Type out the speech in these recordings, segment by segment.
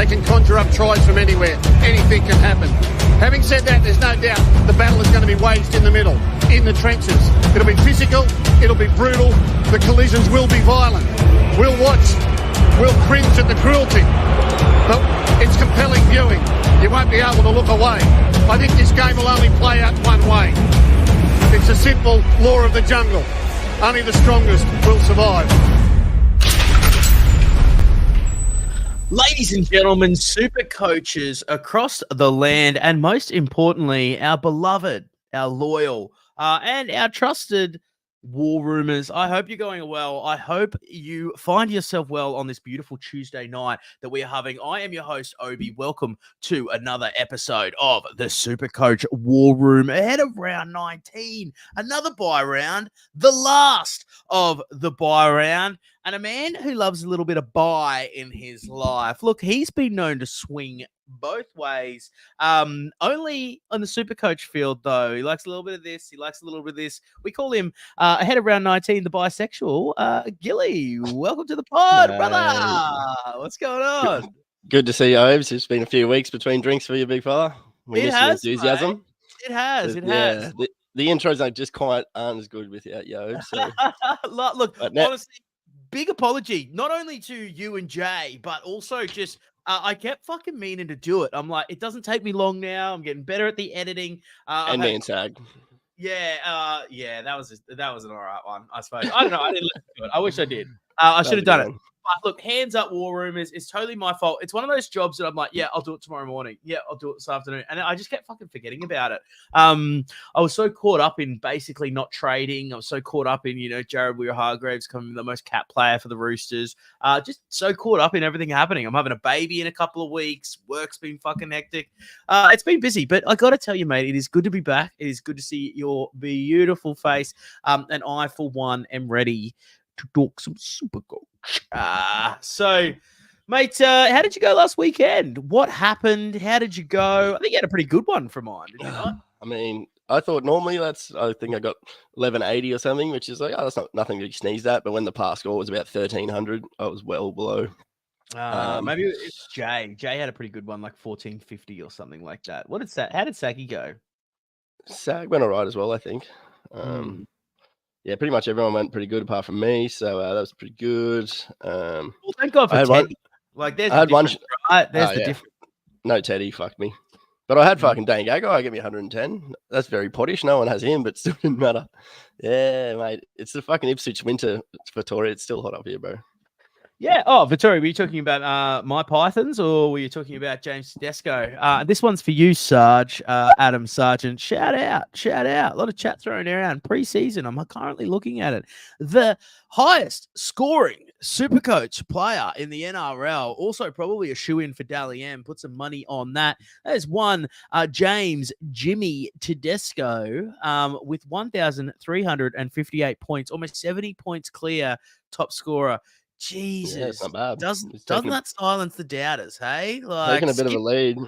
They can conjure up tries from anywhere. Anything can happen. Having said that, there's no doubt the battle is going to be waged in the middle, in the trenches. It'll be physical, it'll be brutal, the collisions will be violent. We'll watch, we'll cringe at the cruelty, but it's compelling viewing. You won't be able to look away. I think this game will only play out one way. It's a simple law of the jungle. Only the strongest will survive. Ladies and gentlemen, super coaches across the land, and most importantly, our beloved, our loyal, and our trusted war rumors. I hope you're going well. I hope you find yourself well on this beautiful Tuesday night that we are having. I am your host, Oby. Welcome to another episode of the Super Coach War Room ahead of round 19. Another bye round, the last of the bye round. And a man who loves a little bit of bye in his life. Look, he's been known to swing both ways. Only on the super coach field, though. He likes a little bit of this. He likes a little bit of this. We call him, ahead of round 19, the bisexual. Gilly, welcome to the pod, brother. What's going on? Good to see you, Obes. It's been a few weeks between drinks for you, big fella. We miss your enthusiasm. Mate. It has. The intros aren't as good without you, Obes. So. Look, honestly, big apology, not only to you and Jay, but also just I kept fucking meaning to do it. I'm like, it doesn't take me long now. I'm getting better at the editing. And me and Tag. Yeah, that was an all right one, I suppose. I don't know. I didn't listen to it. I wish I did. I should have done it. But look, hands up, War Room is totally my fault. It's one of those jobs that I'm like, yeah, I'll do it tomorrow morning. Yeah, I'll do it this afternoon. And I just kept fucking forgetting about it. I was so caught up in basically not trading. I was so caught up in, Jared Weir-Hargreaves becoming the most cap player for the Roosters. Just so caught up in everything happening. I'm having a baby in a couple of weeks. Work's been fucking hectic. It's been busy, but I got to tell you, mate, it is good to be back. It is good to see your beautiful face. And I, for one, am ready to talk some super coach. So, mate, how did you go last weekend? What happened? How did you go? I think you had a pretty good one for mine, did you not? I mean, I thought normally I think I got 1180 or something, which is like, that's nothing to sneeze at. But when the pass score was about 1300, I was well below. Maybe it's Jay. Jay had a pretty good one, like 1450 or something like that. How did Saki go? Sag went all right as well, I think. Yeah, pretty much everyone went pretty good apart from me, so that was pretty good. Well, thank God for Teddy. There's the difference. No, Teddy fucked me. But I had fucking Dane Gagai get me 110. That's very pottish. No one has him, but still didn't matter. Yeah, mate. It's the fucking Ipswich winter, Victoria. It's still hot up here, bro. Yeah. Oh, Victoria, were you talking about my Pythons or were you talking about James Tedesco? This one's for you, Sarge, Adam Sargent. Shout out. A lot of chat thrown around pre-season. I'm currently looking at it. The highest scoring Supercoach player in the NRL, also probably a shoe-in for Dally M. Put some money on that. There's one, James Jimmy Tedesco with 1,358 points, almost 70 points clear, top scorer. Jesus, yeah, it's not bad. Doesn't that silence the doubters, hey? Like taking a bit of a lead.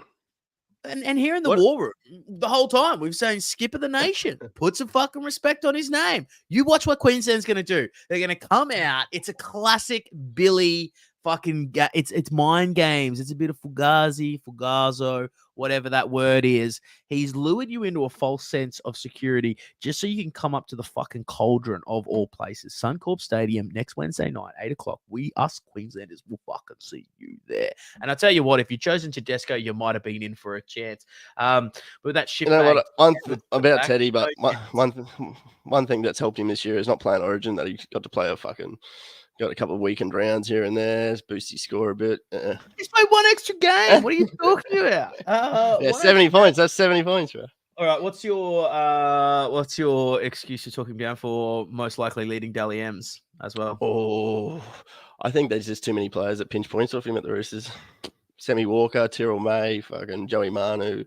And here in the war room, the whole time, we've saying skip of the nation. Put some fucking respect on his name. You watch what Queensland's going to do. They're going to come out. It's a classic Billy fucking... It's mind games. It's a bit of Fugazo, whatever that word is. He's lured you into a false sense of security just so you can come up to the fucking cauldron of all places. Suncorp Stadium next Wednesday night, 8 o'clock. Us Queenslanders will fucking see you there. And I tell you what, if you'd chosen Tedesco, you might have been in for a chance. But that shit. About Teddy, but one thing that's helped him this year is not playing Origin, that he got to play got a couple of weekend rounds here and there, boost his score a bit. He's played one extra game. What are you talking about? 70 points. That's 70 points, bro. All right. What's your excuse you're talking down for most likely leading Dally M's as well? Oh, I think there's just too many players that pinch points off him at the Roosters. Sammy Walker, Tyrrell May, fucking Joey Manu,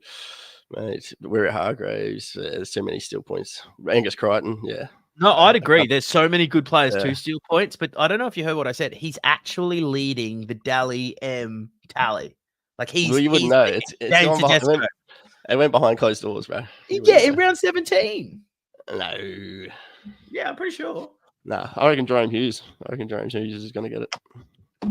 mate, Weir-Hargreaves. There's too many steal points. Angus Crichton, yeah. No, I'd agree. There's so many good players to steal points, but I don't know if you heard what I said. He's actually leading the Dally M tally. Like you wouldn't know. It went behind closed doors, bro. Yeah, in round 17. No. Yeah, I'm pretty sure. Nah, I reckon Jerome Hughes. Is going to get it.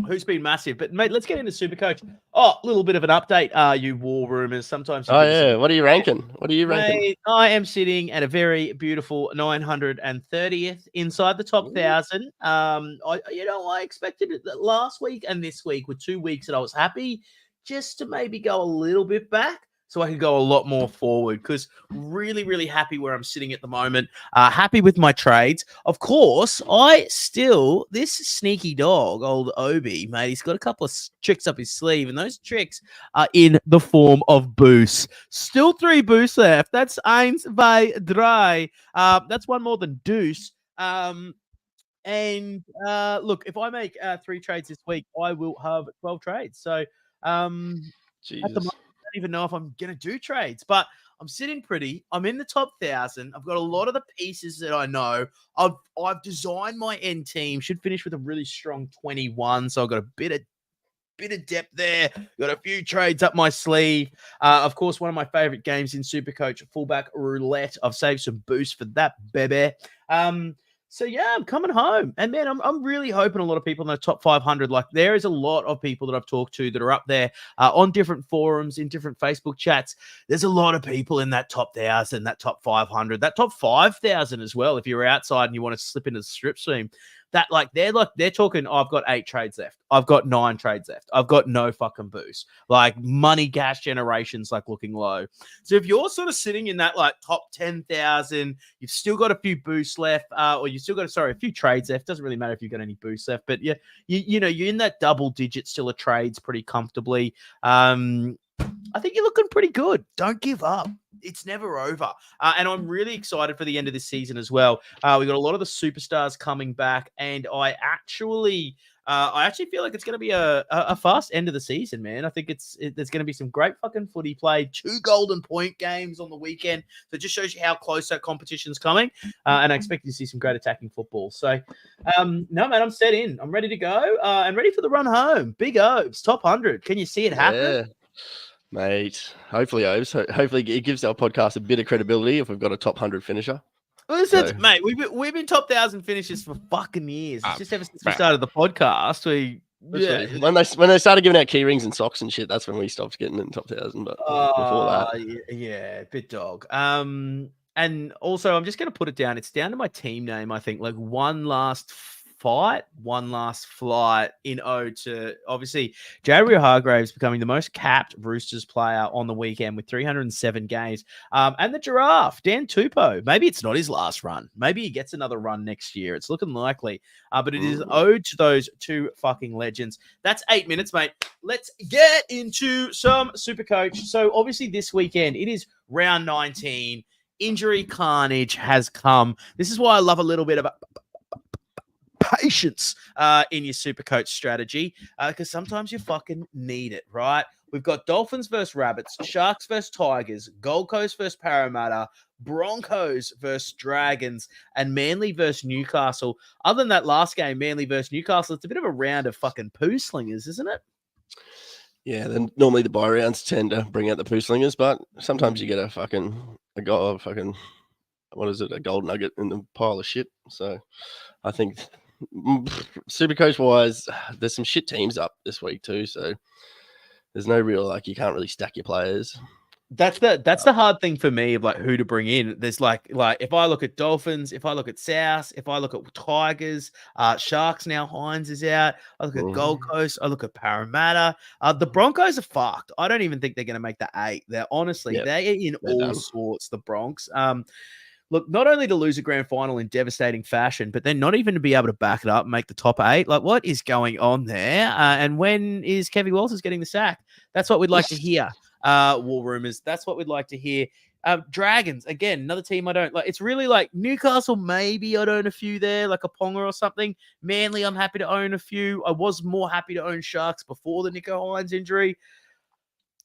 who's been massive. But mate, let's get into Supercoach. Oh, a little bit of an update. You war rumors. Sometimes. You Oh give us yeah, what are you ranking? What are you ranking? Mate, I am sitting at a very beautiful 930th inside the top 1,000. I expected it that last week and this week were 2 weeks that I was happy just to maybe go a little bit back so I could go a lot more forward because really, really happy where I'm sitting at the moment. Happy with my trades. Of course, this sneaky dog, old Oby, mate, he's got a couple of tricks up his sleeve, and those tricks are in the form of boosts. Still 3 boosts left. That's eins, zwei, drei. That's one more than deuce. Look, if I make 3 trades this week, I will have 12 trades. So at the Jesus. moment, I don't even know if I'm going to do trades, but I'm sitting pretty. I'm in the top 1,000. I've got a lot of the pieces that I know. I've designed my end team. Should finish with a really strong 21. So I've got a bit of depth there. Got a few trades up my sleeve. Of course, one of my favorite games in Supercoach, fullback roulette. I've saved some boosts for that, baby. So yeah, I'm coming home, and man, I'm really hoping a lot of people in the top 500. Like there is a lot of people that I've talked to that are up there on different forums, in different Facebook chats. There's a lot of people in that top 1,000, that top 500, that top 5,000 as well. If you're outside and you want to slip into the strip stream, they're talking. Oh, I've got 8 trades left. I've got 9 trades left. I've got no fucking boost. Like money cash generations, like looking low. So if you're sort of sitting in that like top 10,000, you've still got a few boosts left, or you still got a few trades left. Doesn't really matter if you've got any boosts left, but yeah, you're in that double digit still of trades pretty comfortably. I think you're looking pretty good. Don't give up. It's never over. And I'm really excited for the end of this season as well. We got a lot of the superstars coming back, and I actually feel like it's going to be a fast end of the season, man. I think there's going to be some great fucking footy played. 2 golden point games on the weekend. So it just shows you how close that competition's coming. And I expect you to see some great attacking football. So, no, man, I'm set in. I'm ready to go and ready for the run home. Big Obes, top 100. Can you see it happen? Yeah. Mate, hopefully it gives our podcast a bit of credibility if we've got a top 100 finisher. Listen, mate, we've been top 1,000 finishes for fucking years. It's just ever since we started the podcast. When they started giving out key rings and socks and shit, that's when we stopped getting in top 1,000. But before that, yeah, bit dog. And also I'm just going to put it down. It's down to my team name. I think like one last flight in ode to obviously Jared Hargraves becoming the most capped Roosters player on the weekend with 307 games. And the Giraffe, Dan Tupou. Maybe it's not his last run. Maybe he gets another run next year. It's looking likely. But it is ode to those 2 fucking legends. That's 8 minutes, mate. Let's get into some Supercoach. So obviously this weekend, it is round 19. Injury carnage has come. This is why I love a little bit of patience in your Supercoach strategy because sometimes you fucking need it, right? We've got Dolphins versus Rabbits, Sharks versus Tigers, Gold Coast versus Parramatta, Broncos versus Dragons, and Manly versus Newcastle. Other than that last game, Manly versus Newcastle, it's a bit of a round of fucking poo slingers, isn't it? Yeah, then normally the bye rounds tend to bring out the poo slingers, but sometimes you get a gold nugget in the pile of shit. So I think Supercoach wise, there's some shit teams up this week too. So there's no real you can't really stack your players. That's the hard thing for me of like who to bring in. There's like if I look at Dolphins, if I look at South, if I look at Tigers, Sharks now Hines is out. I look at Gold Coast, I look at Parramatta. The Broncos are fucked. I don't even think they're going to make the 8. They're in all done. sorts. The Bronx. Look, not only to lose a grand final in devastating fashion, but then not even to be able to back it up and make the top 8. Like, what is going on there? And when is Kevin Walters getting the sack? That's what we'd like to hear. War rumors. That's what we'd like to hear. Dragons, again, another team I don't like. It's really like Newcastle, maybe I'd own a few there, like a Ponga or something. Manly, I'm happy to own a few. I was more happy to own Sharks before the Nico Hines injury.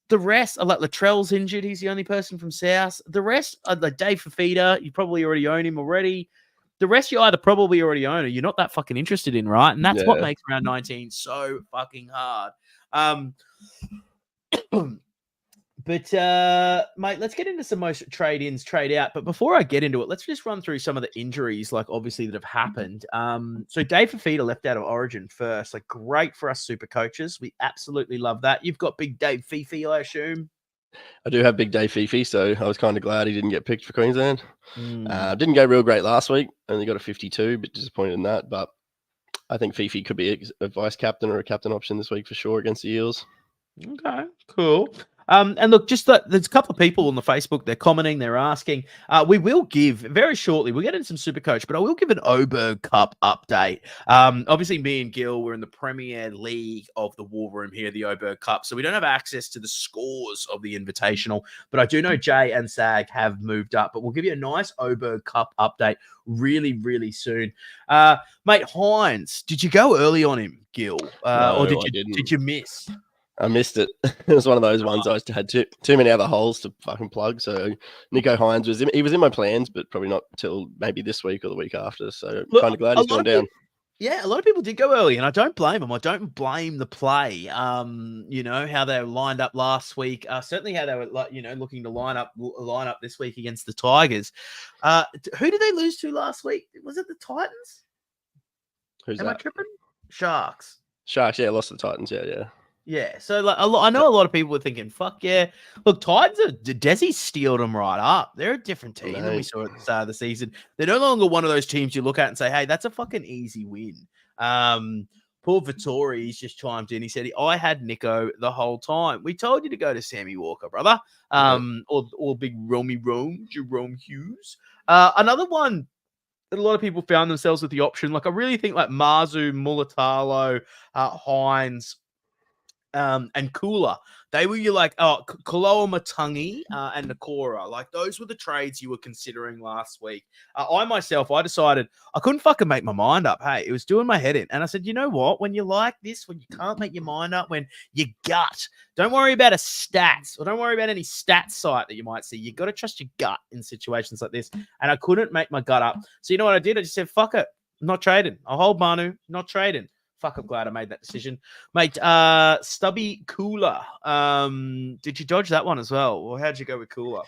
The rest are like Latrell's injured. He's the only person from South. The rest are like Dave Fafita. You probably already own him already. The rest you either probably already own or you're not that fucking interested in, right? And that's what makes round 19 so fucking hard. But mate, let's get into some most trade-ins, trade-out. But before I get into it, let's just run through some of the injuries, like obviously that have happened. So Dave Fafita left out of Origin first. Like, great for us super coaches. We absolutely love that. You've got big Dave Fifi, I assume. I do have big Dave Fifi, so I was kind of glad he didn't get picked for Queensland. Mm. Didn't go real great last week. Only got a 52, bit disappointed in that. But I think Fifi could be a vice captain or a captain option this week for sure against the Eels. Okay, cool. And look, just there's a couple of people on the Facebook, they're commenting, they're asking. We will give very shortly, we'll get into some super coach, but I will give an Oberg Cup update. Obviously, me and Gil, we're in the Premier League of the War Room here, the Oberg Cup, so we don't have access to the scores of the Invitational, but I do know Jay and Sag have moved up, but we'll give you a nice Oberg Cup update really, really soon. Mate, Hines, did you go early on him, Gil? No, or I didn't. did you miss? I missed it. It was one of those ones I had too many other holes to fucking plug. So Nico Hines was in my plans, but probably not till maybe this week or the week after. So Look, kind of glad he's gone down. Yeah, a lot of people did go early, and I don't blame them. I don't blame the play. You know how they were lined up last week. Certainly how they were, looking to line up this week against the Tigers. Who did they lose to last week? Was it the Titans? Who's Am I that? tripping? Sharks. Sharks, yeah, lost to the Titans. Yeah. Yeah, so like I know a lot of people were thinking, "Fuck yeah!" Look, Desi steeled them right up. They're a different team than we saw at the start of the season. They're no longer one of those teams you look at and say, "Hey, that's a fucking easy win." Paul Vittori, he's just chimed in. He said, "I had Nico the whole time. We told you to go to Sammy Walker, brother." Or big Jerome Hughes. Another one that a lot of people found themselves with the option. Like, I really think like Marzu, Mulatalo, Hines. And Kula, they were Kaloa Matangi and Nakora. Like, those were the trades you were considering last week. I decided I couldn't fucking make my mind up. Hey, it was doing my head in. And I said, you know what? When you like this, when you can't make your mind up, when you gut, don't worry about a stats or don't worry about any stats site that you might see. You got to trust your gut in situations like this. And I couldn't make my gut up. So you know what I did? I just said, fuck it. I'm not trading. I'll hold Manu, not trading. Fuck, I'm glad I made that decision. Mate, Stubby Cooler. Did you dodge that one as well? Or how'd you go with Cooler?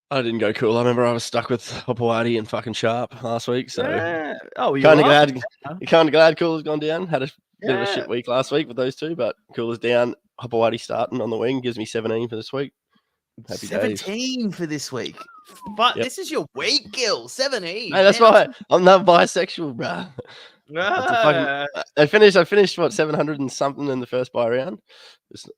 I didn't go cool. I remember I was stuck with Hopewadi and fucking Sharp last week. So yeah. Oh, you're kind of glad Cooler's gone down. Had a bit of a shit week last week with those two, but Cooler's down. Hopewadi starting on the wing gives me 17 for this week. Happy 17 days. For this week. But This is your week, Gil. 17. Hey, that's why I'm not bisexual, bro. I finished what 700 and something in the first buy round.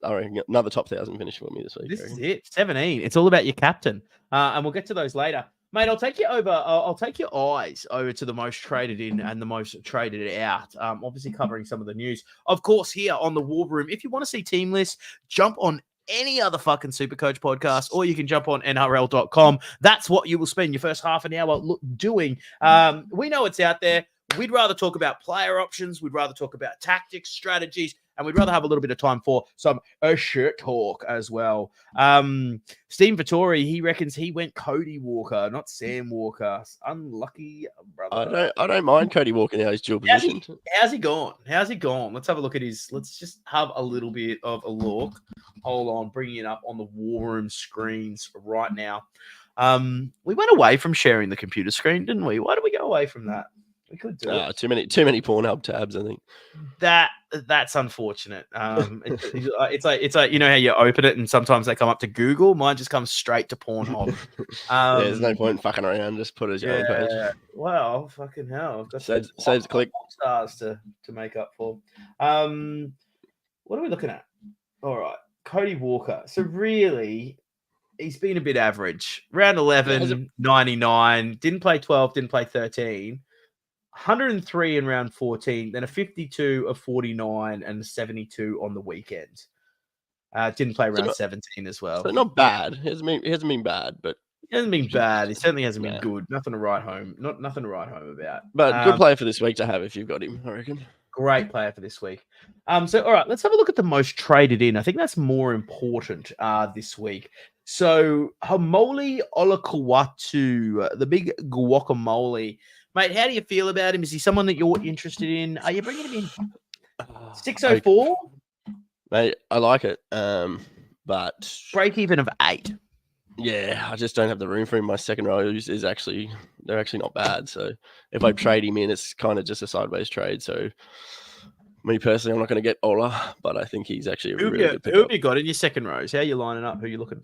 I reckon another top 1,000 finish for me this week. This is it. 17. It's all about your captain, and we'll get to those later, mate. I'll take you over. I'll take your eyes over to the most traded in and the most traded out. Obviously covering some of the news, of course, here on the War Room. If you want to see team lists, jump on any other fucking Supercoach podcast, or you can jump on NRL.com. That's what you will spend your first half an hour doing. We know it's out there. We'd rather talk about player options. We'd rather talk about tactics, strategies, and we'd rather have a little bit of time for some shirt talk as well. Steve Vittori, he reckons he went Cody Walker, not Sam Walker. Unlucky, brother. I don't mind Cody Walker now. He's dual position. How's he gone? Let's have a look at his. Let's just have a little bit of a look. Hold on, bringing it up on the War Room screens right now. We went away from sharing the computer screen, didn't we? Why did we go away from that? We could do it. Too many Pornhub tabs, I think. That's unfortunate. It's like you know how you open it and sometimes they come up to Google. Mine just comes straight to Pornhub. There's no point in fucking around. Just put it as your own page. Well, fucking hell. I've got saves a click. Stars to make up for. What are we looking at? All right, Cody Walker. So really, he's been a bit average. Round 11, 99. Didn't play 12. Didn't play 13. 103 in round 14, then a 52, a 49, and a 72 on the weekend. Didn't play round 17 as well. So not bad. He hasn't been bad, but he hasn't been bad. He certainly hasn't been good. Nothing to write home. Nothing to write home about. But good player for this week to have if you've got him, I reckon. Great player for this week. So all right, let's have a look at the most traded in. I think that's more important this week. So Hamoli Olakawatu, the big guacamole. Mate, how do you feel about him? Is he someone that you're interested in? Are you bringing him in? 604? Mate, I like it. but Break even of 8. yeah, I just don't have the room for him. My second row is actually they're actually not bad. So if I trade him in, it's kind of just a sideways trade. So me personally, I'm not going to get Ola, but I think he's actually a really good Who pickup. have you got in your second rows? How are you lining up? Who are you looking?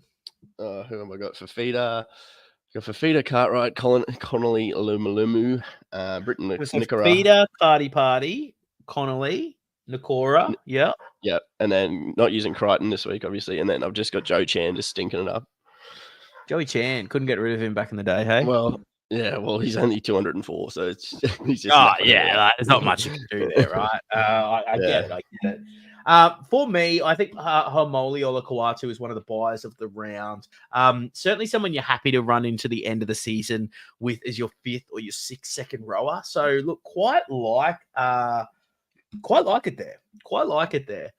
Who have I got? Fafita. Got Fafita, Cartwright, Connolly, Alumalumu, Britton, Nickora. Fafita, Party, Connolly, Nakora. Yeah. Yeah, and then not using Crichton this week, obviously. And then I've just got Joe Chan just stinking it up. Joey Chan. Couldn't get rid of him back in the day, hey? Well, yeah, he's only 204, so it's he's just there's not much you can do there, right? I get it. For me, I think Homoli Olakawatu is one of the buyers of the round. Certainly someone you're happy to run into the end of the season with as your 5th or your 6th second rower. So look, quite like it there. Quite like it there.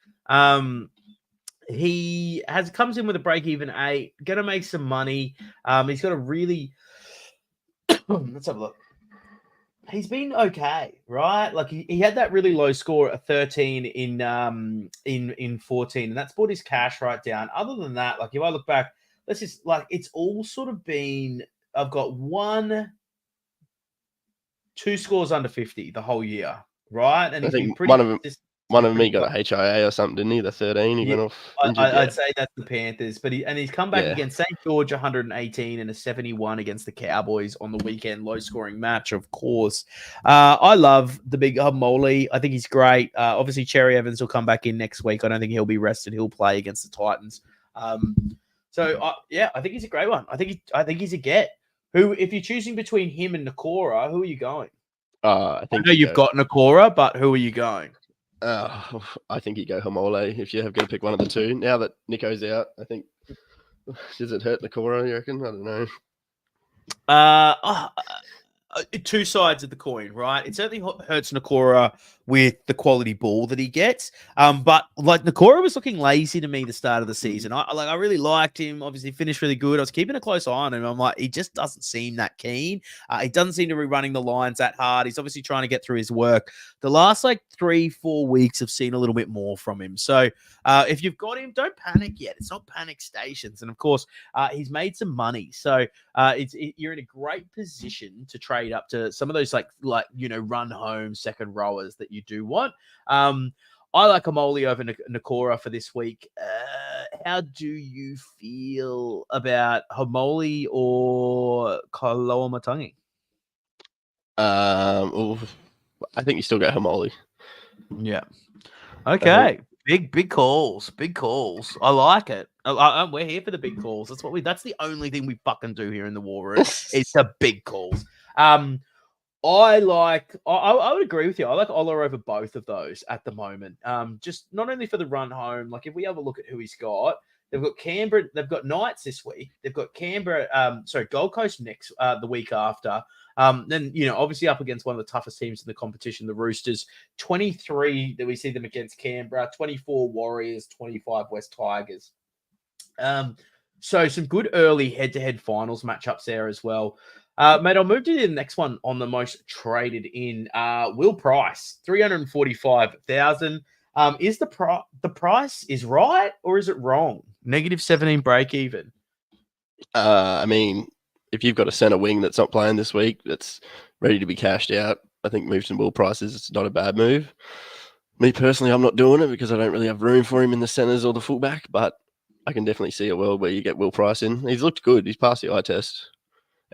He comes in with a break even 8, gonna make some money. He's got a really let's have a look. He's been okay, right? Like he had that really low score at 13 in 14, and that's brought his cash right down. Other than that, like if I look back, let's just like it's all sort of been. I've got 2 scores under 50 the whole year, right? And I he's think been pretty one of them he got a HIA or something, didn't he? The 13, he went off. I'd say that's the Panthers, but he's come back against St. George 118 and a 71 against the Cowboys on the weekend, low scoring match, of course. I love the big Molly. I think he's great. Obviously, Cherry Evans will come back in next week. I don't think he'll be rested. He'll play against the Titans. I think he's a great one. I think he's a get. Who, if you're choosing between him and Nakora, who are you going? I know you've got Nakora, but who are you going? I think you go Homole if you have got to pick one of the two. Now that Nico's out, I think does it hurt Nakora, you reckon? I don't know. Two sides of the coin, right? It certainly hurts Nakora with the quality ball that he gets. But like Nakora was looking lazy to me the start of the season. I really liked him. Obviously finished really good. I was keeping a close eye on him. I'm like, he just doesn't seem that keen. He doesn't seem to be running the lines that hard. He's obviously trying to get through his work. The last 3-4 weeks have seen a little bit more from him. So if you've got him, don't panic yet. It's not panic stations. And of course, he's made some money. So you're in a great position to trade up to some of those run home second rowers that you do want. I like Amoli over Nakora for this week. How do you feel about Homoli or Kaloa Matangi? I think you still get Homoli. Yeah. Okay. Big calls. Big calls. I like it. We're here for the big calls. That's the only thing we fucking do here in the war room. It's the big calls. I would agree with you. I like Ola over both of those at the moment. Just not only for the run home, like if we have a look at who he's got, they've got Canberra, they've got Knights this week, they've got Gold Coast next the week after. Then obviously up against one of the toughest teams in the competition, the Roosters. 23 that we see them against Canberra, 24 Warriors, 25 West Tigers. So some good early head-to-head finals matchups there as well. Mate, I'll move to the next one on the most traded in. Will Price, 345,000. Is the price is right or is it wrong? -17 break even. I mean, if you've got a centre wing that's not playing this week, that's ready to be cashed out, I think move some Will Prices. It's not a bad move. Me personally, I'm not doing it because I don't really have room for him in the centres or the fullback, but I can definitely see a world where you get Will Price in. He's looked good. He's passed the eye test.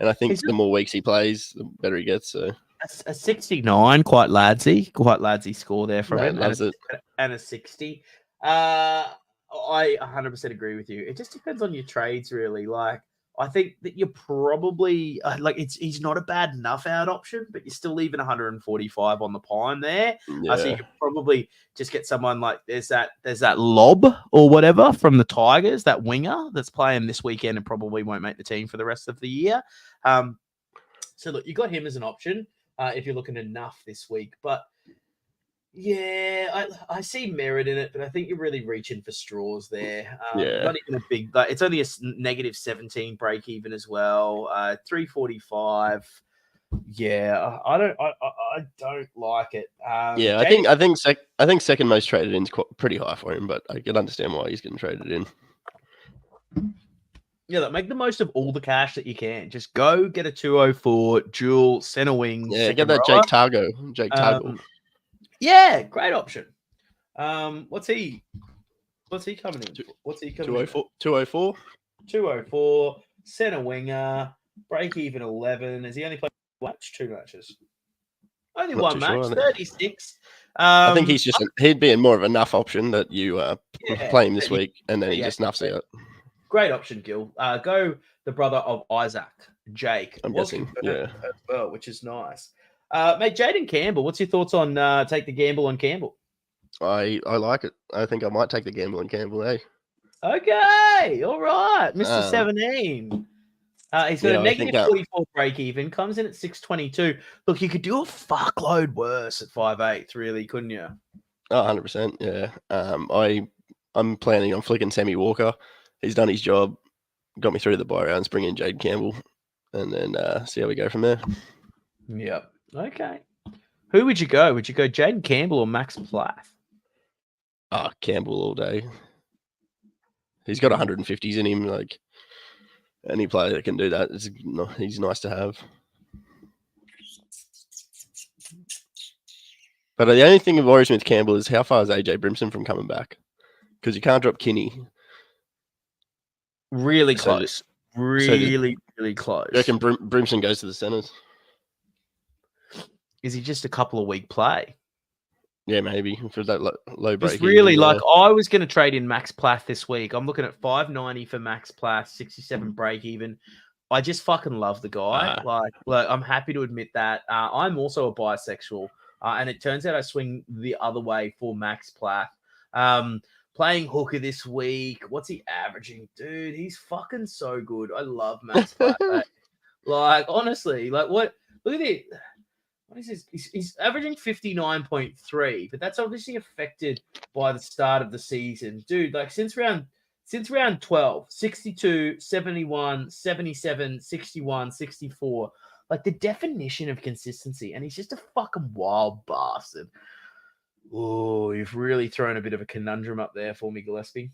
And I think the more weeks he plays, the better he gets. So a 69, quite ladsy score there from him. Loves it. And a 60. I 100% agree with you. It just depends on your trades, really. Like, I think that you're probably he's not a bad enough out option, but you're still leaving 145 on the pine there. Yeah. So you could probably just get someone like there's that Lob or whatever from the Tigers, that winger that's playing this weekend and probably won't make the team for the rest of the year. So look, you got him as an option if you're looking enough this week, but. Yeah, I see merit in it, but I think you're really reaching for straws there. Not even a big, it's only a -17 break even as well. 345. Yeah, I don't like it. I think second most traded in is pretty high for him, but I can understand why he's getting traded in. Yeah, look, make the most of all the cash that you can. Just go get a 204 dual center wing. Yeah, get second that rower. Jake Targo. Jake Targo. Yeah, great option. What's he coming in for? What's he coming in 204. 204. 204, center winger, break even 11. Has he only played one match? 2 matches. Only Not one too match, sure. 36. I think he's he'd be more of a nuff option that you play him this week, and then he just nuffs out. Great option, Gil. Go the brother of Isaac, Jake. I'm guessing, as well, which is nice. Mate, Jaden Campbell, what's your thoughts on take the gamble on Campbell? I like it. I think I might take the gamble on Campbell, eh? Okay, all right, Mr. 17. He's got a negative 44 break even, comes in at 622. Look, you could do a fuckload worse at 5'8", really, couldn't you? Oh, 100%, yeah. I'm planning on flicking Sammy Walker. He's done his job, got me through the bye rounds, bring in Jade Campbell, and then see how we go from there. Yep. Okay. Who would you go? Would you go Jaden Campbell or Max Plath? Oh, Campbell all day. He's got 150s in him. Like any player that can do that, he's nice to have. But the only thing that worries me with Campbell is how far is AJ Brimson from coming back? Because you can't drop Kinney. Really close. Really close. You reckon Brimson goes to the centres? Is he just a couple of week play? Yeah, maybe for that low break. Just really, I was going to trade in Max Plath this week. I'm looking at 590 for Max Plath, 67 break even. I just fucking love the guy. Like, I'm happy to admit that. I'm also a bisexual, and it turns out I swing the other way for Max Plath. Playing hooker this week. What's he averaging? Dude, he's fucking so good. I love Max Plath. Like, honestly, like what? Look at it. What is this? He's averaging 59.3, but that's obviously affected by the start of the season. Dude, like since round 12, 62, 71, 77, 61, 64. Like the definition of consistency, and he's just a fucking wild bastard. Oh, you've really thrown a bit of a conundrum up there for me, Gillespie.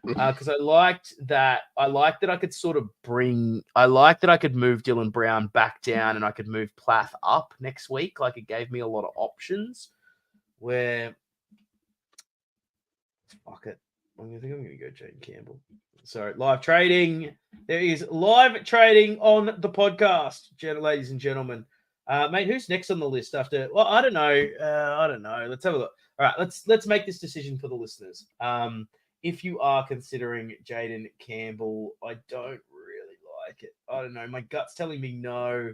Because I liked that I could sort of I could move Dylan Brown back down and I could move Plath up next week. Like it gave me a lot of options where fuck it. I think I'm gonna go Jaden Campbell. So live trading. There is live trading on the podcast, ladies and gentlemen. Mate, who's next on the list after? Well, I don't know. Let's have a look. All right, let's make this decision for the listeners. If you are considering Jaden Campbell, I don't really like it. I don't know. My gut's telling me no.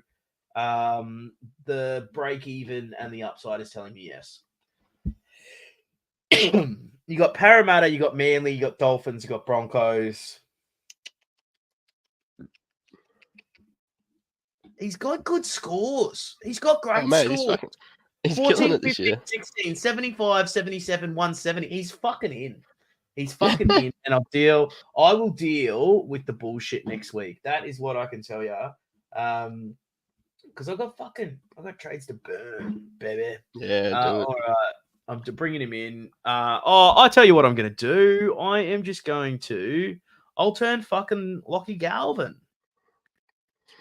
The break even and the upside is telling me yes. You got Parramatta, you got Manly, you got Dolphins, you got Broncos. He's got good scores. He's got great scores. He's 14, killing it 15, this year. 16, 75, 77, 170. He's fucking in. He's fucking in, and I will deal with the bullshit next week. That is what I can tell you. Because I got trades to burn, baby. Yeah, do it. All right. I'm bringing him in. I'll tell you what I'm going to do. I am just going to. I'll turn fucking Lockie Galvin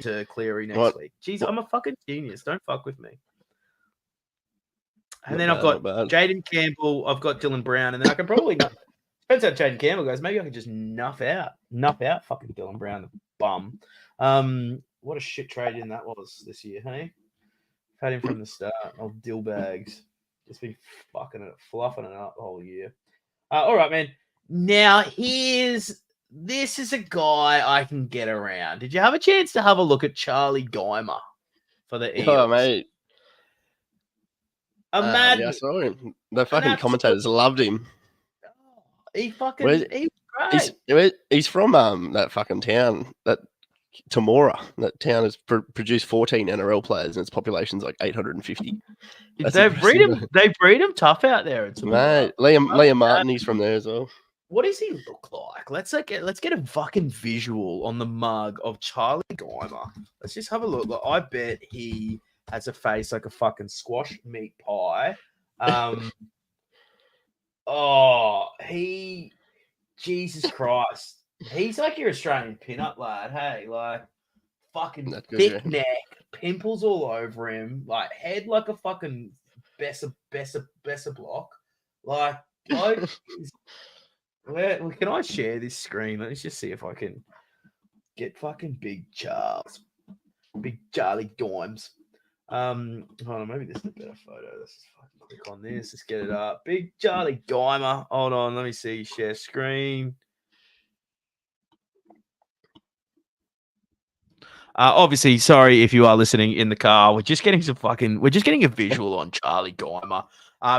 to Cleary next week. Jeez, I'm a fucking genius. Don't fuck with me. And then I've got Jaden Campbell. I've got Dylan Brown, and then I can probably depends how Jaden Campbell goes. Maybe I can just nuff out fucking Dylan Brown, the bum. What a shit trade in that was this year, hey? Had him from the start. Old dill bags. Just been fluffing it up the whole year. All right, man. Now this is a guy I can get around. Did you have a chance to have a look at Charlie Geimer for the Eagles? Oh, mate. Imagine. Yeah, I saw him. The fucking commentators loved him. He was great. He's from that fucking town, that Tamora. That town has produced 14 NRL players and its population's like 850. They breed him tough out there. Mate, Liam Martin, he's from there as well. What does he look like? Let's get a fucking visual on the mug of Charlie Geimer. Let's just have a look. I bet he has a face like a fucking squash meat pie. Jesus Christ. He's like your Australian pin-up lad, hey, like fucking That's good, thick yeah. neck, pimples all over him, like head like a fucking Besser block. Like bloke is where can I share this screen? Let's just see if I can get fucking Big Charlie Dimes. Hold on, maybe this is a better photo. Let's just fucking click on this. Let's get it up. Big Charlie Dimer. Hold on, let me see. Share screen. Obviously, sorry if you are listening in the car. We're just getting a visual on Charlie Geimer.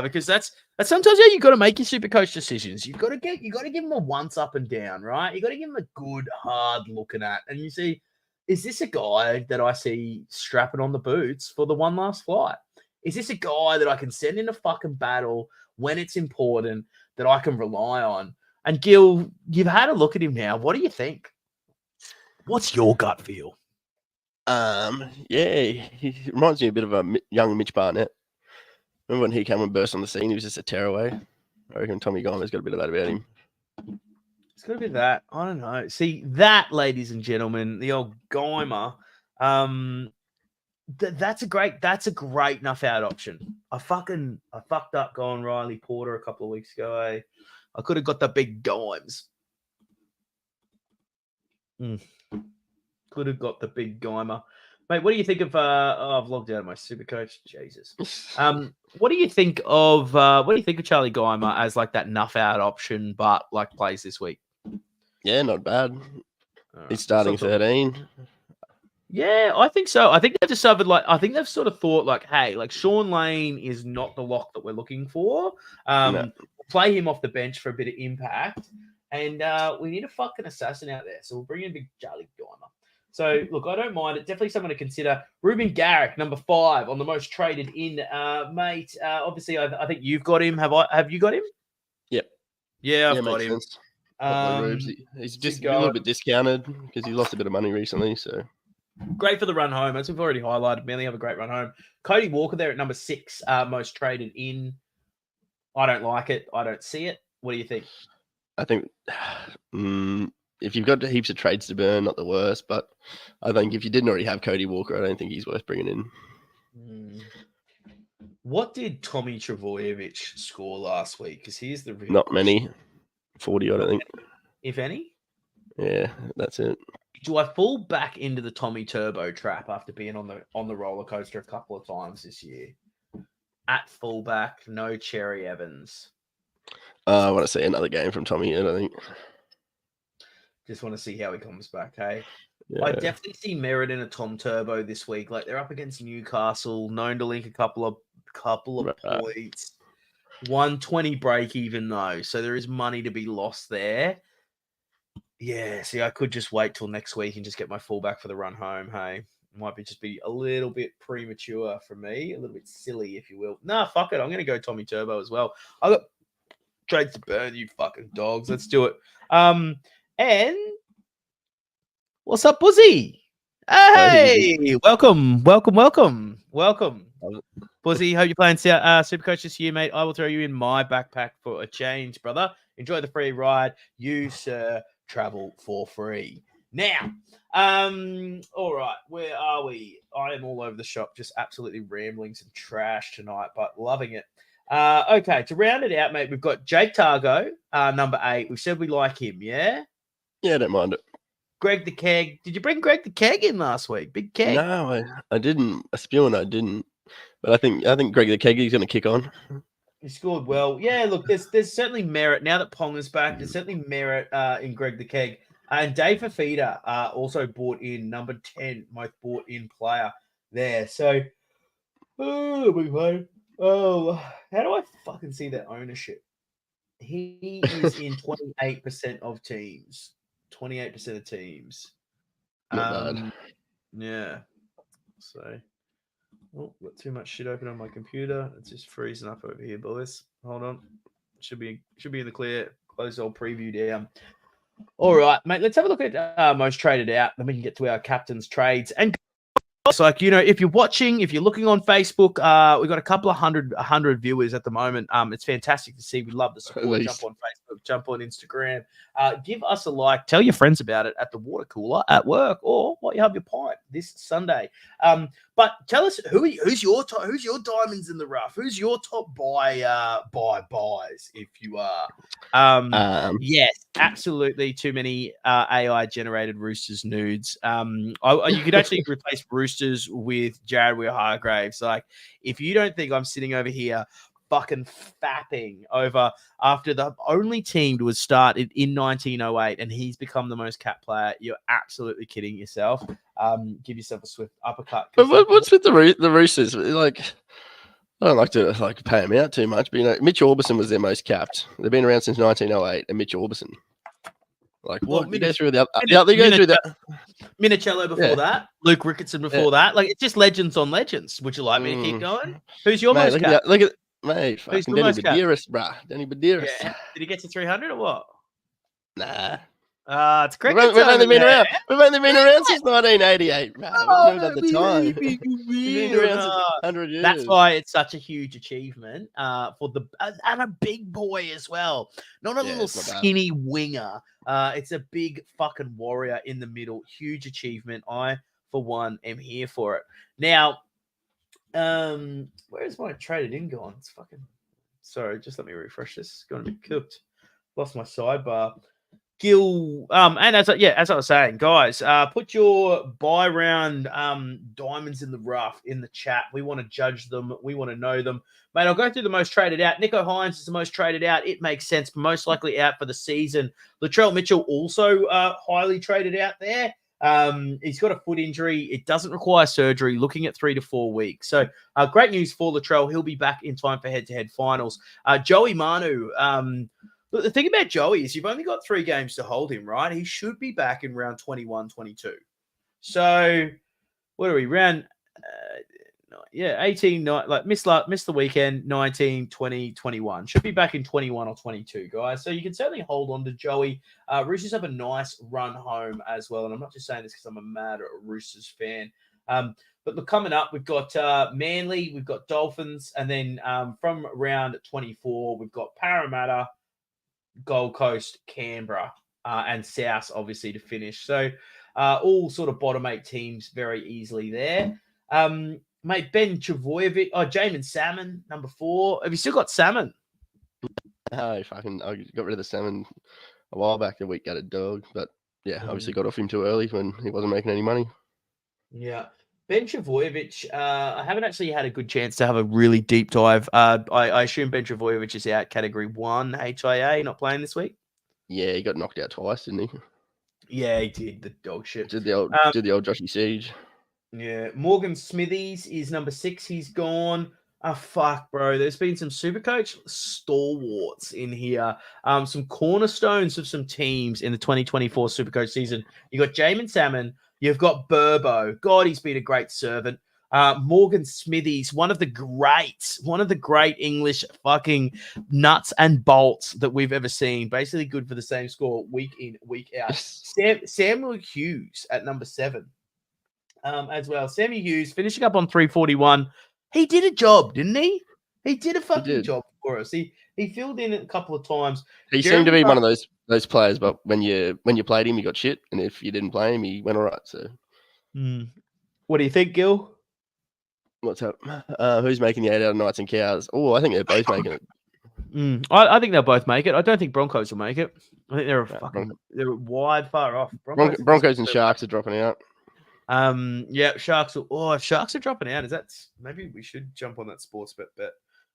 Because that's sometimes how you got to make your super coach decisions. You got to give him a once up and down, right? You got to give him a good hard looking at, and you see, is this a guy that I see strapping on the boots for the one last flight? Is this a guy that I can send in a fucking battle when it's important that I can rely on? And Gil, you've had a look at him now. What do you think? What's your gut feel? Yeah, he reminds me a bit of a young Mitch Barnett. Remember when he came and burst on the scene? He was just a tearaway. I reckon Tommy Geimer's got a bit of that about him. It's got to be that. I don't know. See, that, ladies and gentlemen, the old Geimer, that's a great enough out option. I fucked up going Riley Porter a couple of weeks ago. I could have got the big Gimes. Could have got the big Geimer. Mate, what do you think of I've logged out of my super coach. Jesus. What do you think of Charlie Geimer as like that nuff out option, but like plays this week? Yeah, not bad. He's starting 13. Yeah, I think so. I think they've discovered they've sort of thought like, hey, like Sean Lane is not the lock that we're looking for. No. Play him off the bench for a bit of impact. And we need a fucking assassin out there. So we'll bring in big Charlie Geimer. So, look, I don't mind it. Definitely someone to consider. Ruben Garrick, number 5 on the most traded in. Mate, obviously, I think you've got him. Have you got him? Yep. Yeah, I've got him. Sense. He's just a little bit discounted because he lost a bit of money recently. So great for the run home. As we've already highlighted, Manly have a great run home. Cody Walker there at number 6, most traded in. I don't like it. I don't see it. What do you think? I think if you've got heaps of trades to burn, not the worst. But I think if you didn't already have Cody Walker, I don't think he's worth bringing in. What did Tommy Travojevic score last week? Because here's the real not many. 40, I don't think. If any? Yeah, that's it. Do I fall back into the Tommy Turbo trap after being on the roller coaster a couple of times this year? At fullback, no Cherry Evans. I want to see another game from Tommy, I think. Just want to see how he comes back, hey? Yeah. I definitely see merit in a Tom Turbo this week. Like, they're up against Newcastle, known to link a couple of points. 120 break even, though. So there is money to be lost there. Yeah, see, I could just wait till next week and just get my fullback for the run home, hey? Might just be a little bit premature for me, a little bit silly, if you will. Nah, fuck it. I'm going to go Tommy Turbo as well. I got trades to burn, you fucking dogs. Let's do it. And what's up, Buzzy? Hey, welcome. Buzzy, hope you're playing Supercoach this year, mate. I will throw you in my backpack for a change, brother. Enjoy the free ride. You, sir, travel for free. Now, all right, where are we? I am all over the shop, just absolutely rambling some trash tonight, but loving it. Okay, to round it out, mate, we've got Jake Targo, number 8. We said we like him, yeah? Yeah, I don't mind it. Greg the Keg. Did you bring Greg the Keg in last week? Big Keg. No, I didn't. A spewing I didn't. But I think Greg the Keg is going to kick on. He scored well. Yeah, look, there's certainly merit. Now that Pong is back, there's certainly merit in Greg the Keg. And Dave Fafita also bought in number 10, most bought in player there. So, how do I fucking see that ownership? He is in 28% of teams. 28% of teams. Not bad. Yeah. So, got too much shit open on my computer. It's just freezing up over here, boys. Hold on. Should be in the clear. Close old preview down. All right, mate. Let's have a look at most traded out. Then we can get to our captain's trades. And It's like, if you're watching, if you're looking on Facebook, we've got a couple of hundred viewers at the moment. It's fantastic to see. We love the support. Jump on Facebook, jump on Instagram. Give us a like. Tell your friends about it at the water cooler, at work, or while you have your pint this Sunday. But tell us who's your diamonds in the rough? Who's your top buys, if you are? Yes, absolutely. Too many AI generated Roosters nudes. You could actually replace Roosters with Jared Hargraves. Like, if you don't think I'm sitting over here fucking fapping over after the only team was started in 1908 and he's become the most capped player, you're absolutely kidding yourself. Give yourself a swift uppercut. But what's with the Roosters? Like, I don't like to pay them out too much, but Mitch Orbison was their most capped. They've been around since 1908, and Mitch Orbison. Like, what? You go through the Minicello before that, Luke Ricketson before that. Like, it's just legends on legends. Would you like me to keep going? Who's your most capped? Look at mate, fucking Danny Badiris, bruh. Danny Badiris. Yeah. Did he get to 300 or what? Nah. It's cricket. We've only been around. We've only been around since 1988. We've at the time. We've been around since 100 years. That's why it's such a huge achievement for and a big boy as well. Not a little skinny winger. It's a big fucking warrior in the middle. Huge achievement. I, for one, am here for it. Now, where's my traded in gone? It's fucking. Sorry, just let me refresh this. It's going to be cooked. Lost my sidebar. Gil, and as I was saying, guys, put your buy round diamonds in the rough in the chat. We want to judge them. We want to know them. Mate, I'll go through the most traded out. Nico Hines is the most traded out. It makes sense. Most likely out for the season. Latrell Mitchell also highly traded out there. He's got a foot injury. It doesn't require surgery. Looking at 3 to 4 weeks. So great news for Latrell. He'll be back in time for head-to-head finals. Joey Manu, look, the thing about Joey is you've only got 3 games to hold him, right? He should be back in round 21, 22. So, what are we? Round, 18, missed the weekend, 19, 20, 21. Should be back in 21 or 22, guys. So, you can certainly hold on to Joey. Roosters have a nice run home as well. And I'm not just saying this because I'm a mad Roosters fan. But look, coming up, we've got Manly, we've got Dolphins, and then from round 24, we've got Parramatta, Gold Coast, Canberra, and South, obviously, to finish. So all sort of bottom 8 teams very easily there. Mate, Ben Travojevic, Jamin Salmon, number 4. Have you still got Salmon? No, I got rid of the Salmon a while back. The week got a dog, but yeah, obviously got off him too early when he wasn't making any money. Yeah. Ben Travojevic, I haven't actually had a good chance to have a really deep dive. I assume Ben Travojevic is out category 1 HIA, not playing this week. Yeah, he got knocked out twice, didn't he? Yeah, he did. The dog shit. Did the old Joshy Siege. Yeah. Morgan Smithies is number 6. He's gone. Fuck, bro. There's been some Supercoach stalwarts in here. Some cornerstones of some teams in the 2024 Supercoach season. You got Jamin Salmon. You've got Burbo. God, he's been a great servant. Morgan Smithies, one of the great English fucking nuts and bolts that we've ever seen. Basically good for the same score week in, week out. Samuel Hughes at number 7 as well. Sammy Hughes finishing up on 341. He did a job, didn't he? He did a fucking job for us. He filled in a couple of times. He seemed to be one of those players, but when you played him, he got shit, and if you didn't play him, he went all right. So, what do you think, Gil? What's up? Who's making the 8 out of Knights and Cows? Oh, I think they're both making it. I think they'll both make it. I don't think Broncos will make it. I think they're wide far off. Broncos and Sharks are dropping out. Yeah, Sharks. If Sharks are dropping out, maybe we should jump on that sports bet.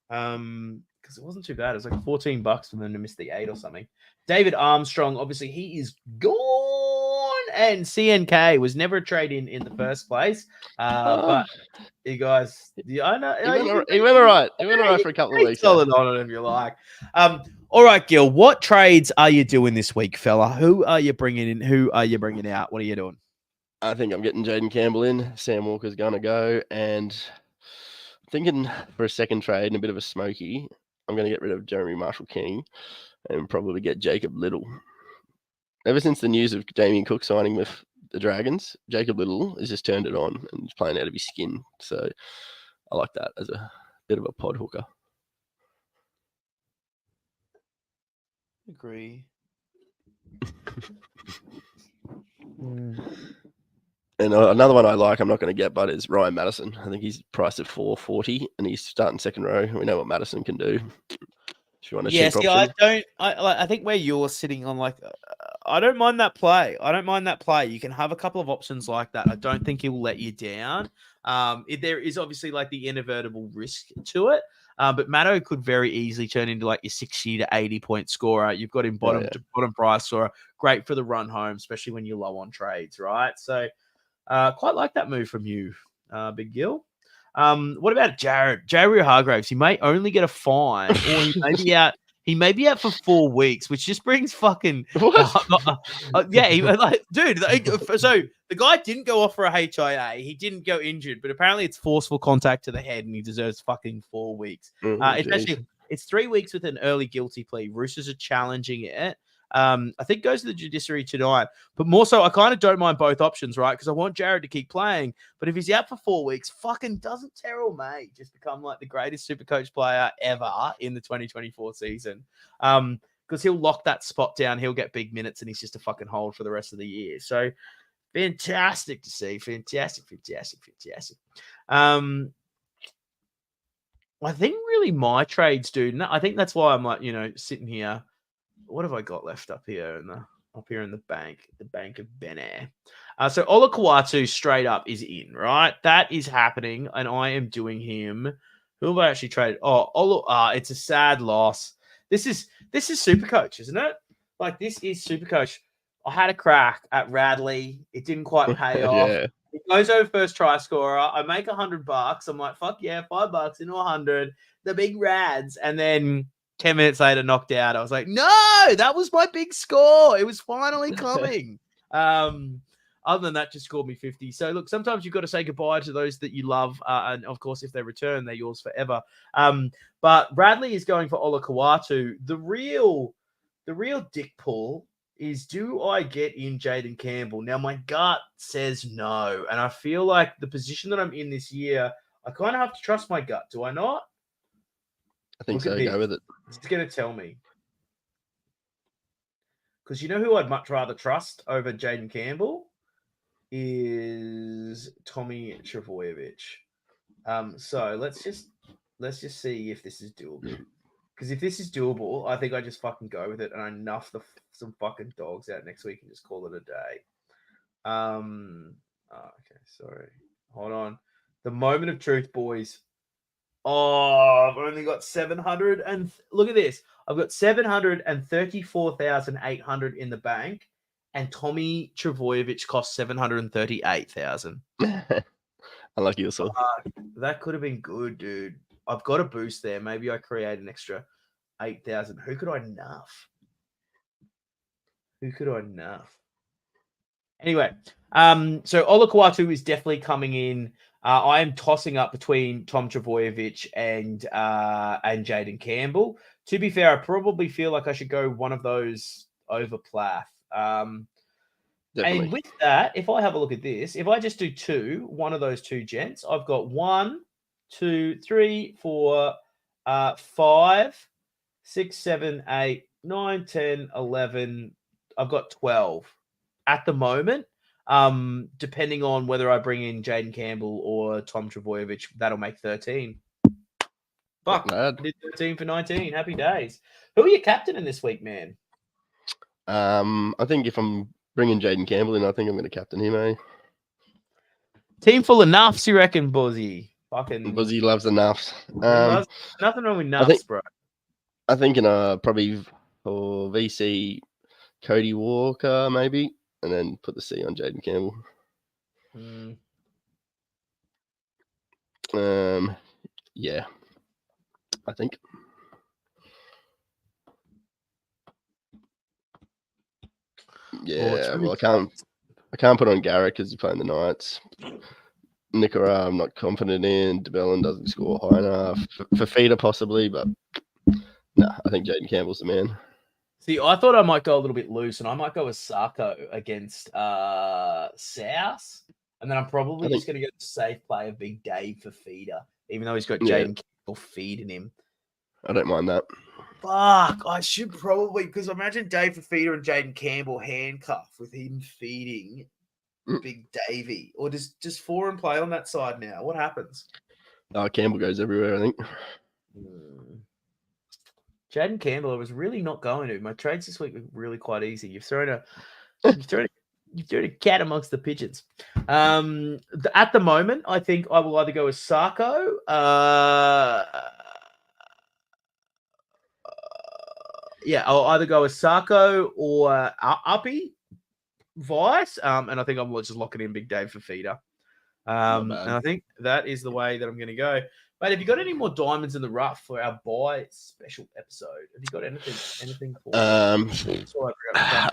Because it wasn't too bad. It was like $14 for them to miss the 8 or something. David Armstrong, obviously, he is gone. And CNK was never a trade in the first place. But you guys, I know he went all right. He went all right for a couple of weeks. Solid on it if you like. All right, Gil. What trades are you doing this week, fella? Who are you bringing in? Who are you bringing out? What are you doing? I think I'm getting Jaden Campbell in. Sam Walker's going to go. And thinking for a second trade and a bit of a smoky, I'm going to get rid of Jeremy Marshall-King and probably get Jacob Little. Ever since the news of Damien Cook signing with the Dragons. Jacob Little has just turned it on and he's playing out of his skin. So I like that as a bit of a pod hooker. Agree. And another one I like, I'm not going to get, but is Ryan Madison. I think he's priced at 440 and he's starting second row. We know what Madison can do. If you want a cheap option. I think where you're sitting on, like, I don't mind that play. You can have a couple of options like that. I don't think he will let you down. There is obviously like the inadvertible risk to it. But Matto could very easily turn into like your 60 to 80 point scorer. You've got him bottom price scorer. Great for the run home, especially when you're low on trades, right? So quite like that move from you, Big Gil. What about Jared Hargraves? He may only get a fine, or he may be out for 4 weeks, which just brings fucking dude. So the guy didn't go off for a HIA. He didn't go injured, but apparently it's forceful contact to the head, and he deserves fucking 4 weeks. It's 3 weeks with an early guilty plea. Roosters are challenging it. I think goes to the judiciary tonight, but more so, I kind of don't mind both options, right? Because I want Jared to keep playing, but if he's out for 4 weeks, fucking doesn't Terrell May just become like the greatest Supercoach player ever in the 2024 season? Because he'll lock that spot down, he'll get big minutes, and he's just a fucking hold for the rest of the year. So fantastic to see, fantastic. I think really my trades, dude. I think that's why I'm like, sitting here. What have I got left up here in the bank of Ben Air? So Ola Kawatu straight up is in, right? That is happening, and I am doing him. Who have I actually traded? Oh, Ola. It's a sad loss. This is Supercoach, isn't it? Like, this is Supercoach. I had a crack at Radley. It didn't quite pay off. Yeah. It goes over first try scorer. I make $100. I'm like, fuck yeah, $5 into 100. The big Rads, and then 10 minutes later, knocked out. I was like, no, that was my big score. It was finally coming. Other than that, just scored me 50. So, look, sometimes you've got to say goodbye to those that you love. And, of course, if they return, they're yours forever. But Bradley is going for Ola Kawatu. The real dick pull is, do I get in Jaden Campbell? Now, my gut says no. And I feel like the position that I'm in this year, I kind of have to trust my gut. Do I not? I think so. Go with it. It's going to tell me. Because you know who I'd much rather trust over Jaden Campbell is Tommy Trbojevic. So let's just see if this is doable. Because if this is doable, I think I just fucking go with it and I nuff some fucking dogs out next week and just call it a day. Okay, sorry. Hold on. The moment of truth, boys. Oh, I've only got 700 and look at this. I've got 734,800 in the bank, and Tommy Trbojevic cost 738,000. Unlucky yourself. That could have been good, dude. I've got a boost there. Maybe I create an extra 8,000. Who could I nuff? Anyway, so Ola Kawatu is definitely coming in. I am tossing up between Tom Trbojevic and Jaden Campbell. To be fair, I probably feel like I should go one of those over Plath. And with that, if I have a look at this, if I just do one of those two gents, I've got 1, 2, 3, 4, 5, 6, 7, 8, 9, 10, 11. I've got 12 at the moment. Depending on whether I bring in Jaden Campbell or Tom Trbojevic, that'll make 13. Fuck, I did 13 for 19. Happy days. Who are you captaining this week, man? I think if I'm bringing Jaden Campbell in, I think I'm going to captain him, eh? Team full of nuffs, you reckon, Buzzy? Fucking Buzzy loves the nuffs. Nothing wrong with nuffs, bro. I think probably for VC Cody Walker, maybe, and then put the C on Jaden Campbell. Yeah, I think. Yeah, well, I can't put on Garrett because he's playing the Knights. Nicara, I'm not confident in. DeBellin doesn't score high enough. For Feeder, possibly, but no, I think Jaden Campbell's the man. See, I thought I might go a little bit loose, and I might go with Sarko against South, and then I'm probably I think, just going to go the safe play of Big Dave for feeder, even though he's got yeah, Jaden Campbell feeding him. I don't mind that. Fuck, I should probably, because imagine Dave for feeder and Jaden Campbell handcuff with him feeding Big Davey, or does Foreign play on that side now? What happens? Campbell goes everywhere, I think. Jaden Campbell, I was really not going to. My trades this week were really quite easy. You've thrown a cat amongst the pigeons. At the moment, I think I will either go with Sarko. I'll either go with Sarko or Uppy Vice. And I think I'm just locking in Big Dave for feeder. And I think that is the way that I'm going to go. Mate, have you got any more diamonds in the rough for our buy special episode? Have you got anything for I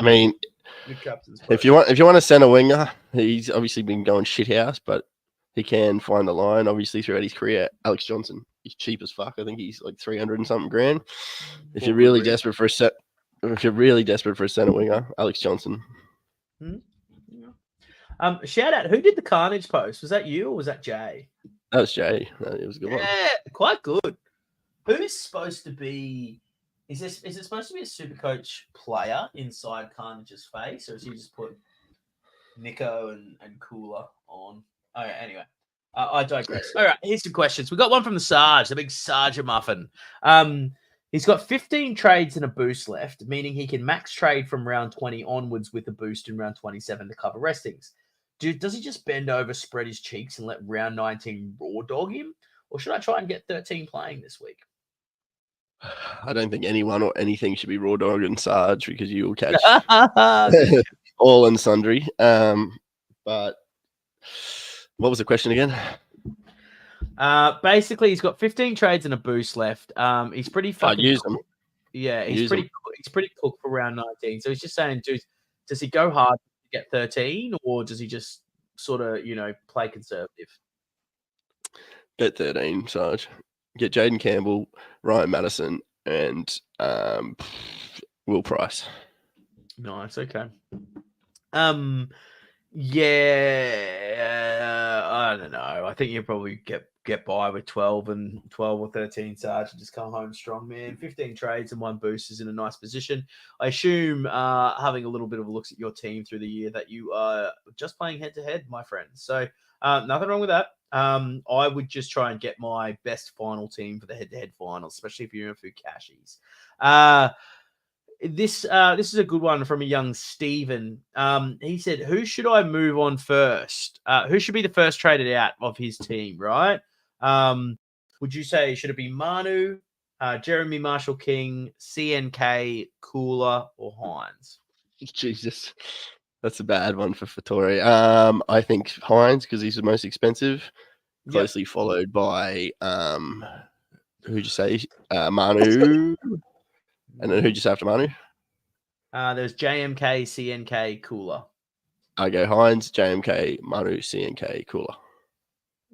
mean, if you want to send a winger, he's obviously been going shithouse, but he can find the line. Obviously, throughout his career, Alex Johnson, he's cheap as fuck. I think he's like 300 and something grand. If you're really desperate for a centre winger, Alex Johnson. Shout out, who did the Carnage post? Was that you or was that Jay? That was Jay. It was a good one. Yeah, quite good. Who's supposed to be? Is it supposed to be a super coach player inside Carnage's face, or is he just put Nico and Cooler on? Oh, yeah, anyway, I digress. All right, here's some questions. We got one from the Sarge, the big Sarge Muffin. He's got 15 trades and a boost left, meaning he can max trade from round 20 onwards with a boost in round 27 to cover restings. Does he just bend over, spread his cheeks, and let round 19 raw dog him? Or should I try and get 13 playing this week? I don't think anyone or anything should be raw dogging Sarge because you will catch all and sundry. But what was the question again? Basically, he's got 15 trades and a boost left. He's pretty fucking use them. Yeah, he's pretty cooked for round 19. So he's just saying, does he go hard to get 13, or does he just sort of, play conservative? Get 13, Sarge. Get Jaden Campbell, Ryan Madison, and Will Price. Nice, okay. I don't know. I think you probably get by with 12 or 13 Sarge and just come home strong, man. 15 trades and 1 boost is in a nice position. I assume, having a little bit of a look at your team through the year, that you are just playing head-to-head, my friend. So nothing wrong with that. I would just try and get my best final team for the head-to-head finals, especially if you're in a few cashies. This is a good one from a young Steven. He said, who should I move on first? Who should be the first traded out of his team, right? Would you say, should it be Manu, Jeremy Marshall King, CNK, Cooler, or Hines? Jesus. That's a bad one for Fattori. I think Hines, because he's the most expensive, closely followed by who'd you say? Manu. And then who just after Manu? There's JMK, CNK, Cooler. I go Hines, JMK, Manu, CNK, Cooler.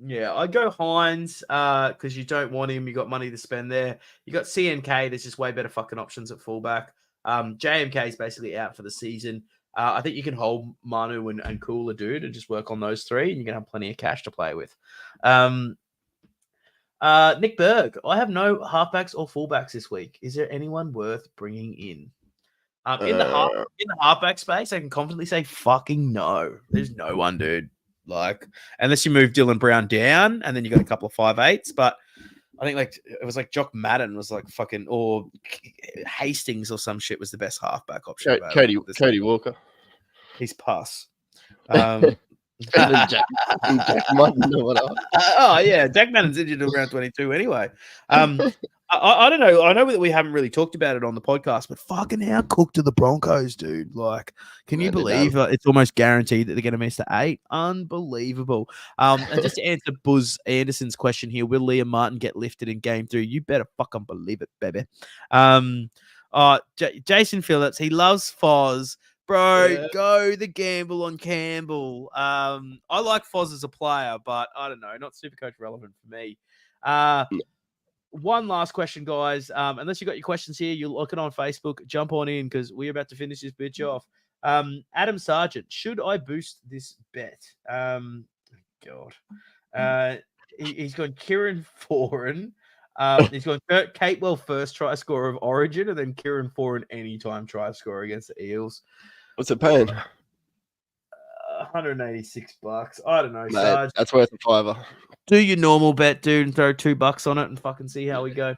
Yeah, I go Hines because you don't want him. You got money to spend there. You got CNK. There's just way better fucking options at fullback. JMK is basically out for the season. I think you can hold Manu and Cooler, dude, and just work on those 3, and you're going to have plenty of cash to play with. Nick Berg, I have no halfbacks or fullbacks this week. Is there anyone worth bringing in? In the halfback space, I can confidently say fucking no. There's no one, dude. Like, unless you move Dylan Brown down, and then you got a couple of 5'8s, but I think it was like Jock Madden was like fucking, or Hastings or some shit was the best halfback option. Cody Walker. He's pass. Jack Madden or whatever. Oh yeah, Jack Madden's injured till round 22 anyway. I don't know. I know that we haven't really talked about it on the podcast, but fucking how cooked are the Broncos, dude? Like, can you believe it's almost guaranteed that they're going to miss the 8? Unbelievable. And just to answer Buzz Anderson's question here, will Liam Martin get lifted in game 3? You better fucking believe it, baby. Jason Phillips, he loves Foz. Bro, go the gamble on Campbell. I like Foz as a player, but I don't know, not super coach relevant for me. one last question, guys. Unless you got your questions here, you're looking on Facebook. Jump on in because we're about to finish this bitch off. Adam Sargent, should I boost this bet? God. He's gone Kieran Foran. He's gone Kurt Catewell first try scorer of Origin, and then Kieran Foran anytime try scorer against the Eels. What's it paying? $186. I don't know, Mate, Sarge. that's worth a $5. Do your normal bet, dude, and throw $2 on it and fucking see how we go.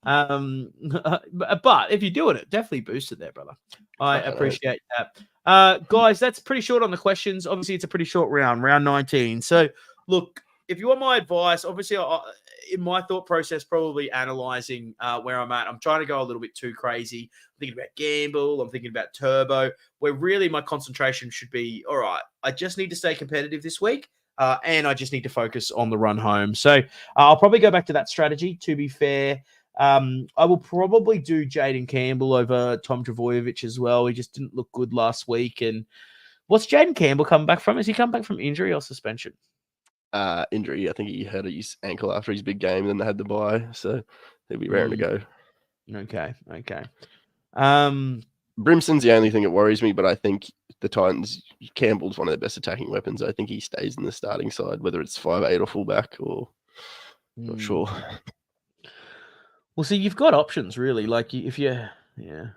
But if you're doing it, definitely boost it there, brother. I appreciate that. Guys, that's pretty short on the questions. Obviously, it's a pretty short round 19. So, look, if you want my advice, obviously, in my thought process, probably analyzing where I'm at, I'm trying to go a little bit too crazy. I'm thinking about gamble. I'm thinking about turbo, where really my concentration should be, all right, I just need to stay competitive this week. And I just need to focus on the run home. So I'll probably go back to that strategy, to be fair. I will probably do Jaden Campbell over Tom Travojevic as well. He just didn't look good last week. And what's Jaden Campbell coming back from? Is he come back from injury or suspension? Injury. I think he hurt his ankle after his big game, and then they had the bye, so he'll be raring to go. Okay. Brimson's the only thing that worries me, but I think the Titans, Campbell's one of their best attacking weapons. I think he stays in the starting side, whether it's 5'8" or fullback, or not sure. Well, see, you've got options, really. Like, if you, yeah.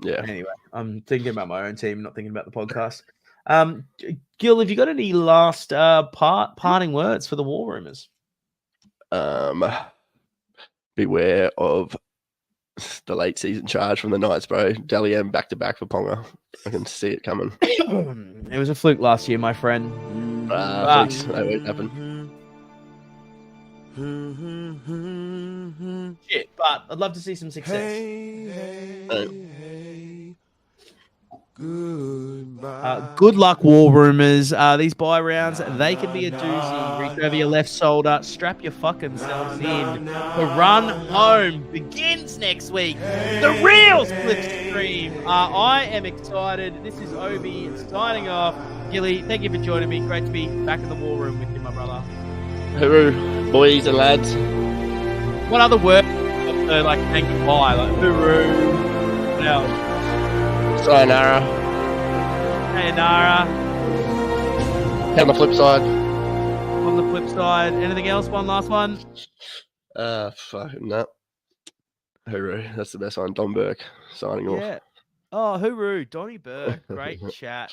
Anyway, I'm thinking about my own team, not thinking about the podcast. Gil, have you got any last parting words for the War Rumors? Beware of the late season charge from the Knights, bro. Dally M back to back for Ponga. I can see it coming. It was a fluke last year, my friend. Flukes, that won't happen. Shit, but I'd love to see some success. Good luck, War Rumors. These bye rounds, they can be a doozy. Reach over your left shoulder, strap your fucking selves in. The run home begins next week. The real Slipstream. I am excited. This is Oby signing off. Gilly, thank you for joining me. Great to be back in the War Room with you, my brother. Hooroo, boys and lads. What other word like thank goodbye? Like hooroo. What else? Sayonara. On the flip side. On the flip side. Anything else? One last one? Fucking no. Hooroo. That's the best one. Don Burke signing off. Oh, hooroo. Donnie Burke. Great chat.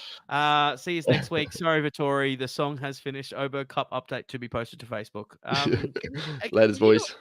See you next week. Sorry, Vittori. The song has finished. Obo Cup update to be posted to Facebook. Laters, boys.